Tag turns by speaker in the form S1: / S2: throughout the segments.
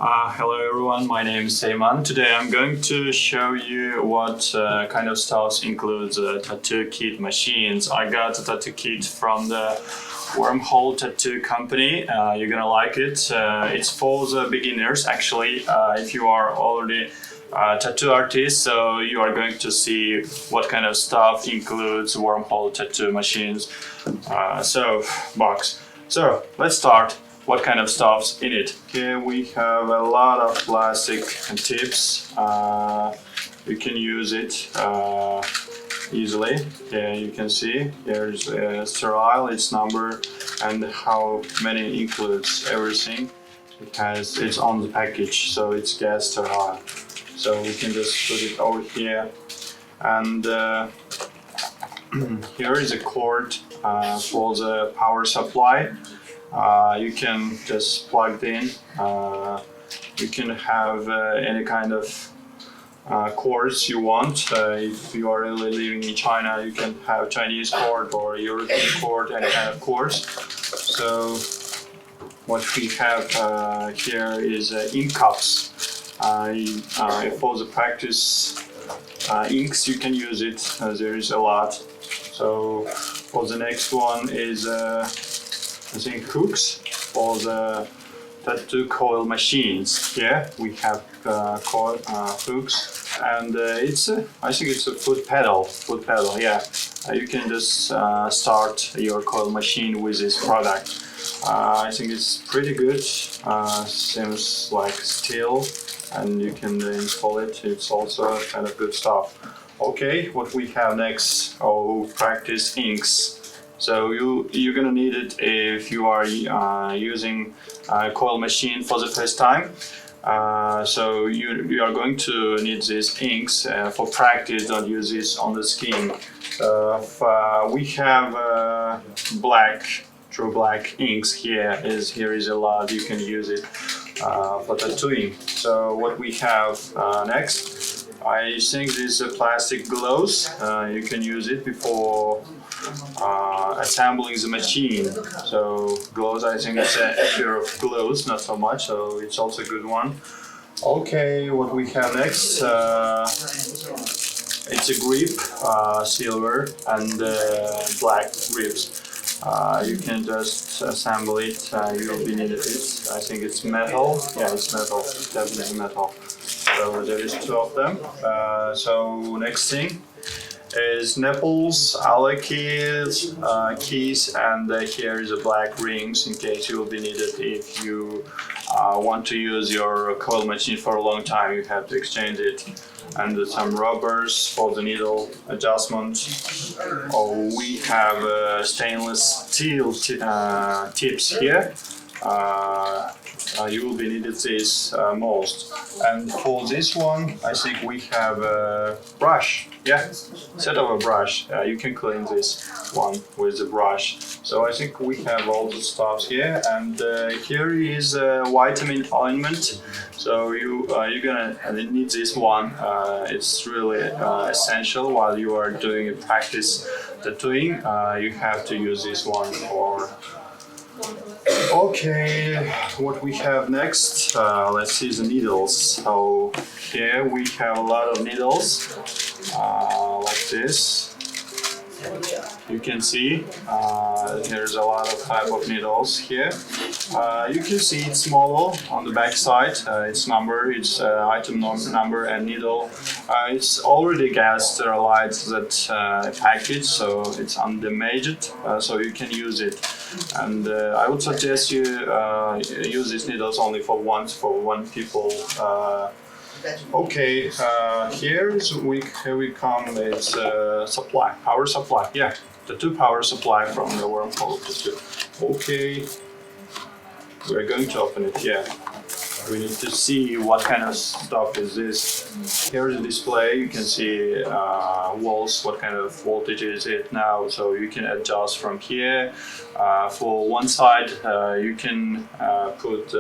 S1: Hello everyone, my name is Seyman. Today I'm going to show you what kind of stuff includes tattoo kit machines. I got a tattoo kit from the Wormhole tattoo company. You're gonna like it. It's for the beginners actually. If you are already a tattoo artist, so you are going to see what kind of stuff includes Wormhole tattoo machines. Box. So let's start. What kind of stuff's in it? Here we have a lot of plastic tips. You can use it easily. Here you can see here's sterile, its number, and how many includes everything. It's on the package, so it's gas sterile. So we can just put it over here, and here is a cord for the power supply. You can just plug it in. You can have any kind of cords you want. If you are really living in China, you can have Chinese cord or European cord, any kind of cords. So what we have here is ink cups. For the practice inks, you can use it. There is a lot. So for the next one is Zinc Hooks for the tattoo coil machines. Here we have coil hooks, and I think it's a foot pedal. Yeah, you can just start your coil machine with this product. I think it's pretty good. Seems like steel, and you can install it. It's also kind of good stuff. Okay, what we have next? Oh, practice inks. So you're gonna need it if you are using a coil machine for the first time. So you are going to need these inks for practice. Don't use this on the skin. We have true black inks here. Here is a lot. You can use it for tattooing. So what we have next? I think these are plastic gloves. You can use it before assembling the machine. So gloves, I think it's a pair of gloves, not so much, so it's also a good one. Okay, what we have next? It's a grip, silver and black grips. You can just assemble it. You will be needed it. I think it's metal. Yeah, it's metal. Definitely metal. So there is two of them. So next thing is nipples, alloy keys, and here is a black rings in case you will be needed if you want to use your coil machine for a long time. You have to exchange it, and some rubbers for the needle adjustment. We have stainless steel tips here. You will be needed this most. And for this one, I think we have a brush. Yeah, set of a brush. You can clean this one with the brush. So I think we have all the stuff here. And here is a vitamin ointment. So you're gonna need this one. It's really essential while you are doing a practice tattooing. You have to use this one for. Okay, what we have next? Let's see the needles. So here we have a lot of needles, like this. You can see there's a lot of type of needles here. You can see it's model on the back side. Its number, its item number and needle. It's already gas sterilized that package, so it's undamaged, so you can use it. And I would suggest you use these needles only for one people. Okay, here we come. It's supply, power supply. Yeah, the two power supply from the Wormhole tattoo. Okay, we're going to open it. Yeah, we need to see what kind of stuff is this. Here's the display. You can see volts. What kind of voltage is it now? So you can adjust from here. For one side, you can put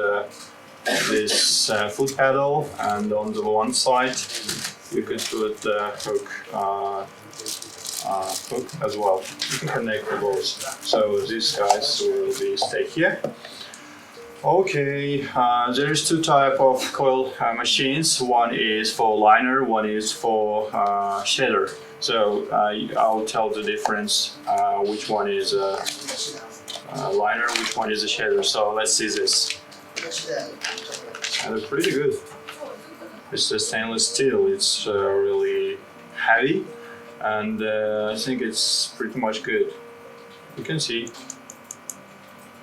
S1: this foot pedal, and on the one side you could put the hook as well. You can connect the both. So these guys will stay here. Okay, there is two type of coil machines. One is for liner, one is for shader. So I'll tell the difference, which one is a liner, which one is a shader. So let's see this. And they're pretty good. It's a stainless steel. It's really heavy, and I think it's pretty much good. You can see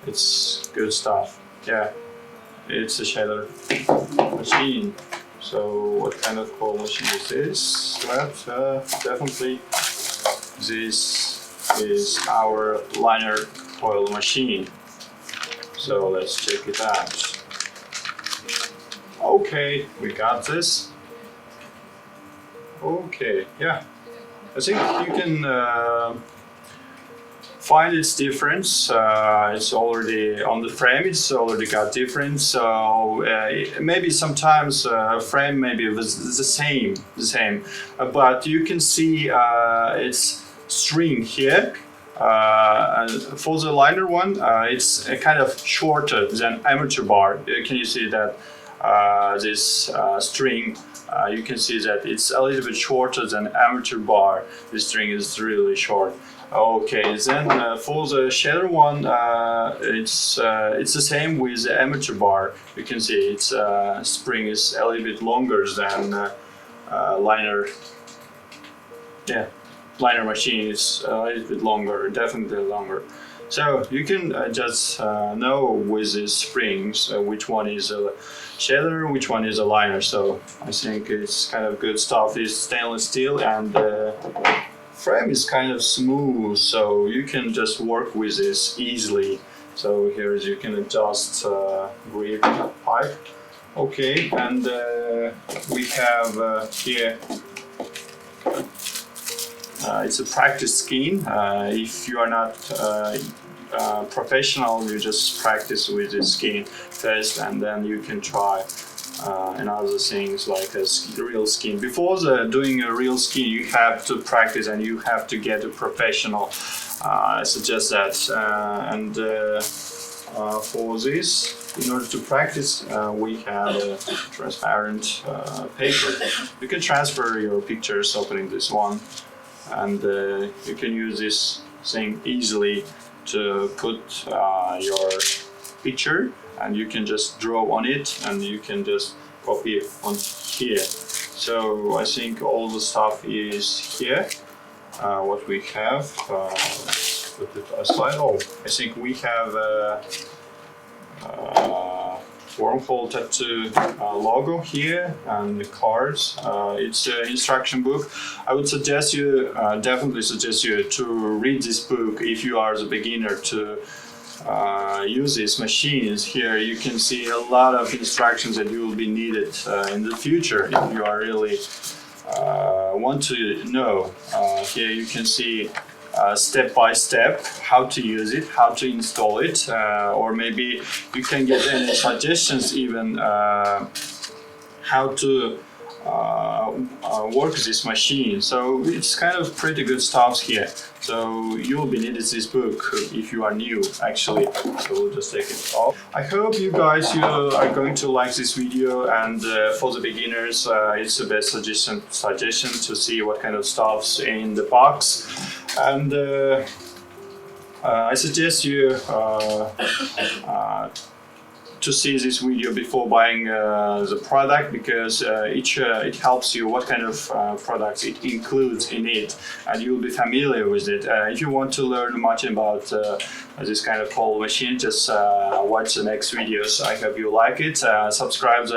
S1: it's good stuff. Yeah, it's a shader machine. So what kind of coil machine is this? Well, definitely this is our liner coil machine. So let's check it out. Okay, we got this. Okay, yeah, I think you can find its difference. It's already on the frame, it's already got difference. So maybe sometimes frame maybe was the same, but you can see its string here. For the liner one, it's kind of shorter than amateur bar. Can you see that this string? You can see that it's a little bit shorter than amateur bar. This string is really short. Okay, then for the shader one, it's the same with the amateur bar. You can see its spring is a little bit longer than liner. Yeah, liner machine is a little bit longer, definitely longer. So you can just know with these springs which one is a shader, which one is a liner. So I think it's kind of good stuff. It's stainless steel, and frame is kind of smooth, so you can just work with this easily. So here you can adjust grip pipe. Okay, and we have here it's a practice skin. If you are not professional, you just practice with the skin first, and then you can try and other things like a real skin. Before doing a real skin, you have to practice and you have to get a professional. I suggest that. And for this, in order to practice, we have a transparent paper. You can transfer your pictures opening this one, and you can use this thing easily to put your picture, and you can just draw on it, and you can just copy it on here. So I think all the stuff is here. What we have, let's put it aside. Oh, I think we have Wormhole tattoo logo here, and the cards. It's an instruction book. I would suggest you, definitely suggest you to read this book if you are the beginner to use these machines. Here you can see a lot of instructions that you will be needed in the future if you are really want to know. Here you can see step by step how to use it, how to install it, or maybe you can get any suggestions even how to work this machine. So it's kind of pretty good stuff here. So you will be needed this book if you are new, actually. So we'll just take it off. I hope you guys are going to like this video, and for the beginners, it's the best suggestion to see what kind of stuff's in the box. And I suggest you to see this video before buying the product, because it helps you what kind of products it includes in it, and you'll be familiar with it. If you want to learn much about this kind of coil machine, just watch the next videos. I hope you like it. Subscribe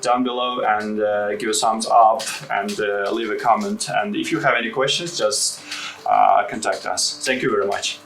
S1: down below, and give a thumbs up, and leave a comment. And if you have any questions, just contact us. Thank you very much.